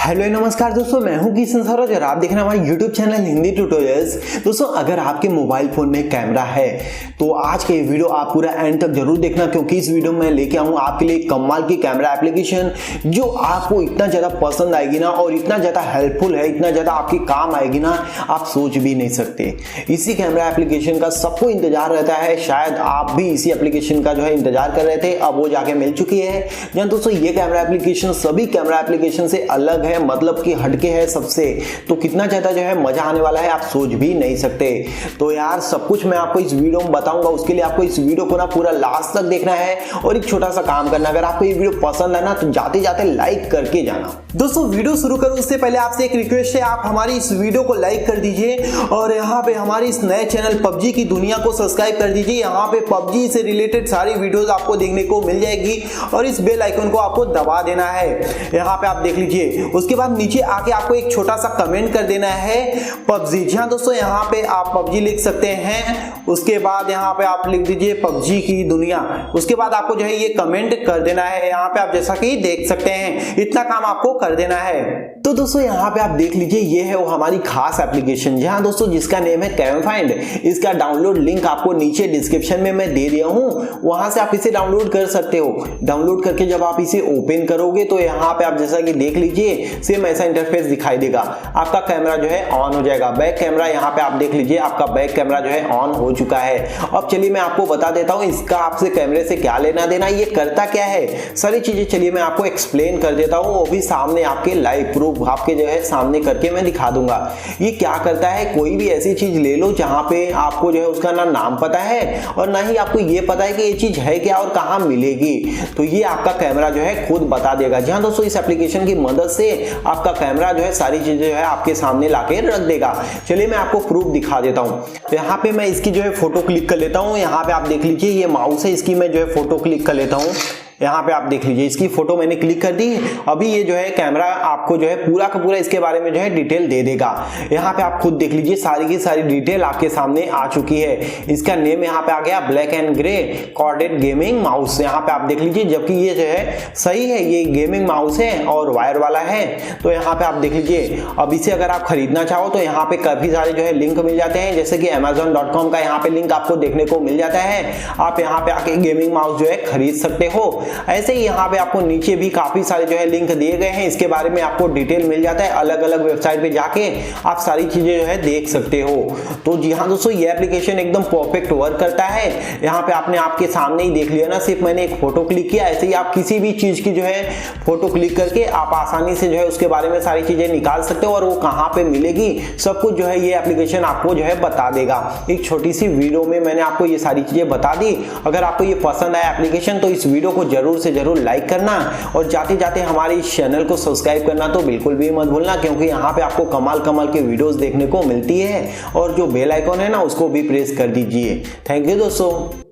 Hello नमस्कार दोस्तों, मैं हूं किशन सर और आप देख रहे हैं हमारे यूट्यूब चैनल हिंदी ट्यूटोरियल्स। दोस्तों, अगर आपके मोबाइल फोन में कैमरा है तो आज के वीडियो आप पूरा एंड तक जरूर देखना, क्योंकि इस वीडियो में मैं लेके आऊं आपके लिए कमाल की कैमरा एप्लीकेशन जो आपको इतना ज्यादा पसंद आएगी ना, और इतना ज्यादा हेल्पफुल है, इतना ज्यादा आपके काम आएगी ना, आप सोच भी नहीं सकते। इसी कैमरा एप्लीकेशन का सबको इंतजार रहता है, शायद आप भी इसी एप्लीकेशन का जो है इंतजार कर रहे थे, अब वो जाके मिल चुकी है। जहाँ दोस्तों ये कैमरा एप्लीकेशन सभी कैमरा एप्लीकेशन से अलग है, मतलब कि हटके है सबसे, तो कितना ज्यादा जो है मजा आने वाला है आप सोच भी नहीं सकते। तो यार सब कुछ मैं आपको इस वीडियो में बताऊंगा, उसके लिए आपको इस वीडियो को ना पूरा लास्ट तक देखना है और एक छोटा सा काम करना। अगर आपको ये वीडियो पसंद है ना तो जाते जाते लाइक करके जाना। दोस्तों वीडियो शुरू करूं उससे पहले आपसे एक रिक्वेस्ट है, आप हमारी इस वीडियो को लाइक कर दीजिए और यहाँ पे हमारी इस नए चैनल पबजी की दुनिया को सब्सक्राइब कर दीजिए। यहाँ पे पबजी से रिलेटेड सारी वीडियोस आपको देखने को मिल जाएगी और इस बेल आइकन को आपको दबा देना है, यहाँ पे आप देख लीजिए। उसके बाद नीचे आके आपको एक छोटा सा कमेंट कर देना है पबजी। जी हाँ दोस्तों, यहाँ पे आप पबजी लिख सकते हैं, उसके बाद यहाँ पे आप लिख दीजिए पबजी की दुनिया। उसके बाद आपको जो है ये कमेंट कर देना है, यहाँ पे आप जैसा कि देख सकते हैं, इतना काम आपको कर देना है। तो दोस्तों यहाँ पे आप देख लीजिए, ये है वो हमारी खास एप्लीकेशन, जहाँ दोस्तों जिसका नेम है कैमरा फाइंड। इसका डाउनलोड लिंक आपको नीचे डिस्क्रिप्शन में मैं दे दिया हूँ, वहां से आप इसे डाउनलोड कर सकते हो। डाउनलोड करके जब आप इसे ओपन करोगे तो यहाँ पे आप जैसा कि देख लीजिए सेम ऐसा इंटरफेस दिखाई देगा। आपका कैमरा जो है ऑन हो जाएगा, बैक कैमरा यहाँ पे आप देख लीजिए, आपका बैक कैमरा जो है ऑन हो चुका है। अब चलिए मैं आपको बता देता हूँ इसका आपसे कैमरे से क्या लेना देना, ये करता क्या है, सारी चीजें चलिए मैं आपको एक्सप्लेन कर देता हूँ, वो भी सामने आपके लाइव प्रूफ आपके जो है सामने करके मैं दिखा दूंगा। ये क्या करता है, कोई भी ऐसी चीज ले लो जहां पे आपको जो है उसका ना नाम पता है और ना ही आपको ये पता है कि ये चीज है क्या और कहां मिलेगी, तो ये आपका कैमरा जो है खुद बता देगा। जहां दोस्तों इस एप्लीकेशन की मदद से आपका कैमरा जो है सारी चीजें जो है आपके सामने लाके रख देगा। चलिए मैं आपको प्रूफ दिखा देता हूं। तो यहाँ पे मैं इसकी जो है फोटो क्लिक कर लेता हूं। यहाँ पे आप देख लीजिए ये माउस है, इसकी मैं जो है फोटो क्लिक कर लेता हूं। यहाँ पे आप देख लीजिए इसकी फोटो मैंने क्लिक कर दी। अभी ये जो है कैमरा आपको जो है पूरा का पूरा इसके बारे में जो है डिटेल दे देगा। यहाँ पे आप खुद देख लीजिए सारी की सारी डिटेल आपके सामने आ चुकी है। इसका नेम यहाँ पे आ गया black and grey corded gaming mouse, यहाँ पे आप देख लीजिए, जबकि ये जो है सही है, ये गेमिंग माउस है और वायर वाला है। तो यहाँ पे आप देख लीजिए, अब इसे अगर आप खरीदना चाहो तो यहाँ पे काफी सारे जो है लिंक मिल जाते हैं, जैसे कि amazon.com का यहाँ पे लिंक आपको देखने को मिल जाता है। आप यहाँ पे आके गेमिंग माउस जो है खरीद सकते हो। ऐसे ही यहाँ पे आपको नीचे भी काफी सारे जो है लिंक दिए गए हैं, इसके बारे में आपको डिटेल मिल जाता है। अलग अलग वेबसाइट पे जाके आप सारी चीजें जो है देख सकते हो। तो जी हाँ दोस्तों, ये एप्लीकेशन एकदम परफेक्ट वर्क करता है। यहाँ पे आपने आपके सामने ही देख लिया ना, सिर्फ मैंने एक फोटो क्लिक किया। ऐसे ही आप किसी भी चीज की जो है फोटो क्लिक करके आप आसानी से जो है उसके बारे में सारी चीजें निकाल सकते हो और वो कहाँ पे मिलेगी सब कुछ जो है ये एप्लीकेशन आपको जो है बता देगा। एक छोटी सी वीडियो में मैंने आपको ये सारी चीजें बता दी। अगर आपको ये पसंद आया एप्लीकेशन तो इस वीडियो को जरूर से जरूर लाइक करना और जाते जाते हमारे इस चैनल को सब्सक्राइब करना तो बिल्कुल भी मत भूलना, क्योंकि यहाँ पे आपको कमाल कमाल के वीडियोस देखने को मिलती है। और जो बेल आइकॉन है ना उसको भी प्रेस कर दीजिए। थैंक यू दोस्तों।